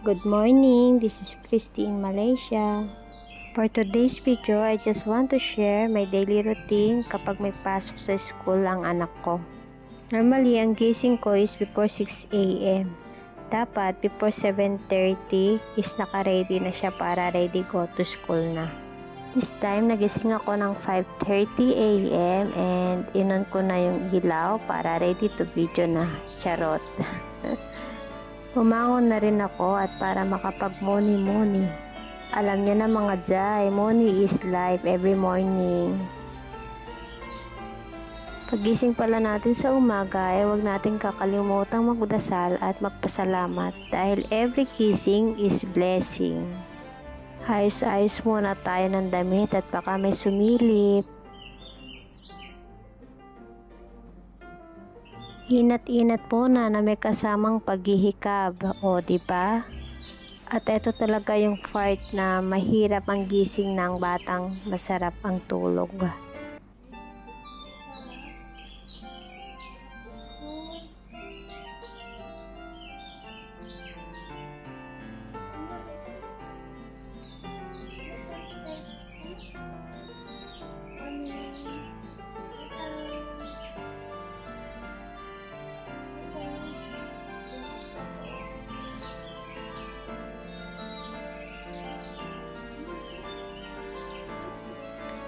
Good morning, this is Christy in Malaysia. For today's video, I just want to share my daily routine kapag may pasok sa school ang anak ko. Normally, ang gising ko is before 6 a.m. Dapat before 7:30 is naka-ready na siya para ready go to school na. This time, nagising ako ng 5:30 a.m. and inon ko na yung ilaw para ready to video na. Charot. Bumangon na rin ako at para makapag-muni-muni. Alam niyo na mga Jai, muni is life every morning. Pagising pala natin sa umaga ay huwag natin kakalimutang magdasal at magpasalamat dahil every gising is blessing. Ayos-ayos muna tayo ng damit at baka may sumilip. Inat-inat muna na may kasamang paghihikab, o diba? At ito talaga yung part na mahirap ang gising ng batang masarap ang tulog.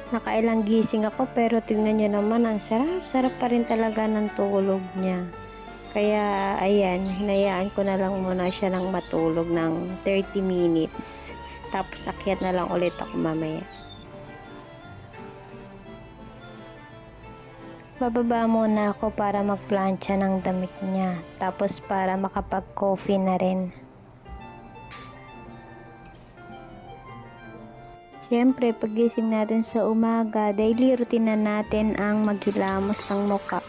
Nakailang gising ako pero tingnan nyo naman ang sarap pa rin talaga ng tulog niya. Kaya ayan, hinayaan ko na lang muna siya ng matulog ng 30 minutes. Tapos akyat na lang ulit ako mamaya. Bababa muna ako para magplancha ng damit niya. Tapos para makapag-coffee na rin. Siyempre, pagising natin sa umaga, daily routine na natin ang maghilamos ng mukha.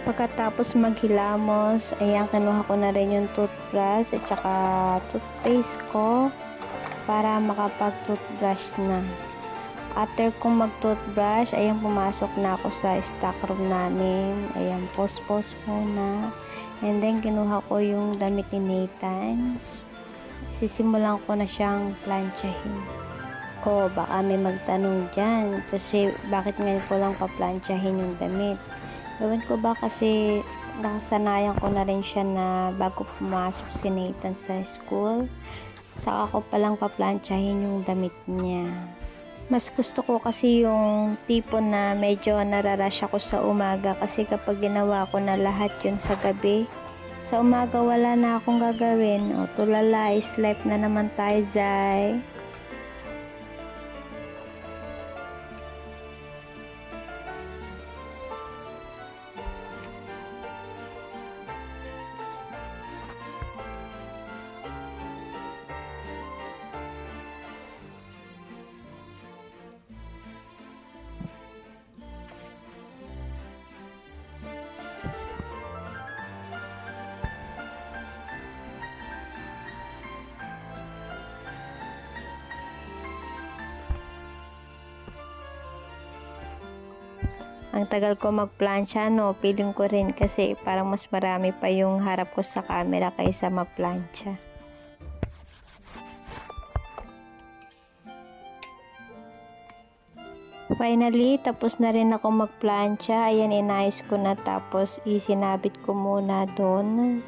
Pagkatapos maghilamos, ayan, kinuha ko na rin yung toothbrush at saka toothpaste ko para makapag-toothbrush na. After kong mag-toothbrush, ayan, pumasok na ako sa stock room namin. Ayan, post muna. And then, kinuha ko yung damit ni Nathan. Sisimulan ko na siyang planchahin. O, baka may magtanong dyan. Kasi, bakit ngayon ko lang pa-planchahin yung damit? Gawin ko ba kasi nakasanayan ko na rin siya na bago pumasok si Nathan sa school, saka ko palang paplantsahin yung damit niya. Mas gusto ko kasi yung tipo na medyo nararush ako sa umaga kasi kapag ginawa ko na lahat yun sa gabi, sa umaga wala na akong gagawin. O tulala, is life na naman tayo, Zay. Ang tagal ko magplansya, no? Feeling ko rin kasi parang mas marami pa yung harap ko sa camera kaysa maplansya. Finally, tapos na rin ako magplansya. Ayan, inayos ko na tapos isinabit ko muna doon.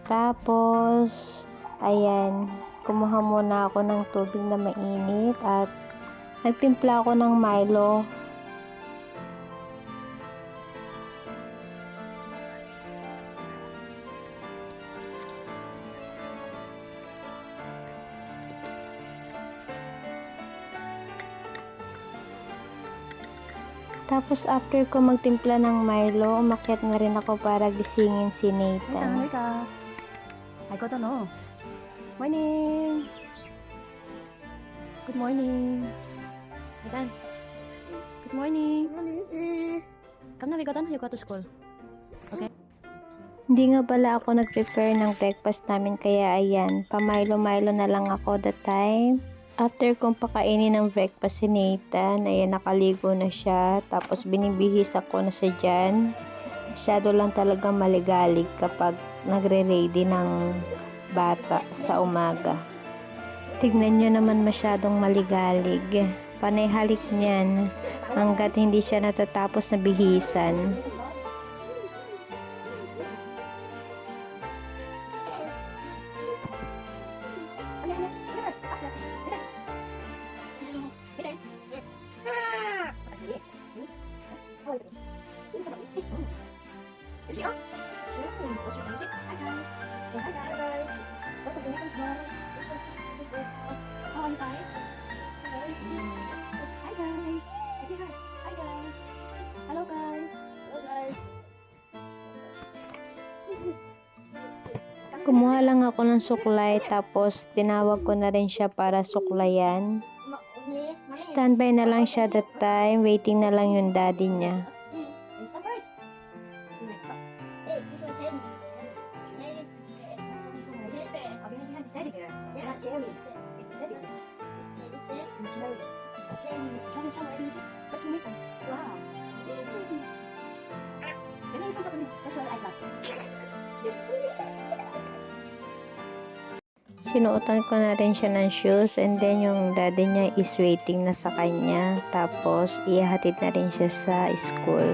Tapos, ayan, kumuha muna ako ng tubig na mainit at nagtimpla ako ng Milo. Tapos after ko magtimpla ng Milo, umakyat na rin ako para gisingin si Nathan. Mika. Ay ko no. Morning. Good morning. Nathan. Good morning. Come na, we go to school. Okay? Hindi nga pala ako nag-prepare ng breakfast namin kaya ayan, pa-Milo-Milo na lang ako that time. After kong pakainin ng breakfast si Nathan, ayan nakaligo na siya. Tapos binibihis ako na siya dyan. Masyado lang talagang maligalig kapag nagre-ready ng bata sa umaga. Tignan nyo naman masyadong maligalig. Panay halik niyan hanggat hindi siya natatapos na bihisan. Hello guys. Kumuha lang ako ng suklay tapos tinawag ko na rin siya para suklayan. Standby na lang siya that time, waiting na lang yung daddy niya. Sinuotan ko na rin siya ng shoes and then yung daddy niya is waiting na sa kanya. Tapos ihahatid na rin siya sa school.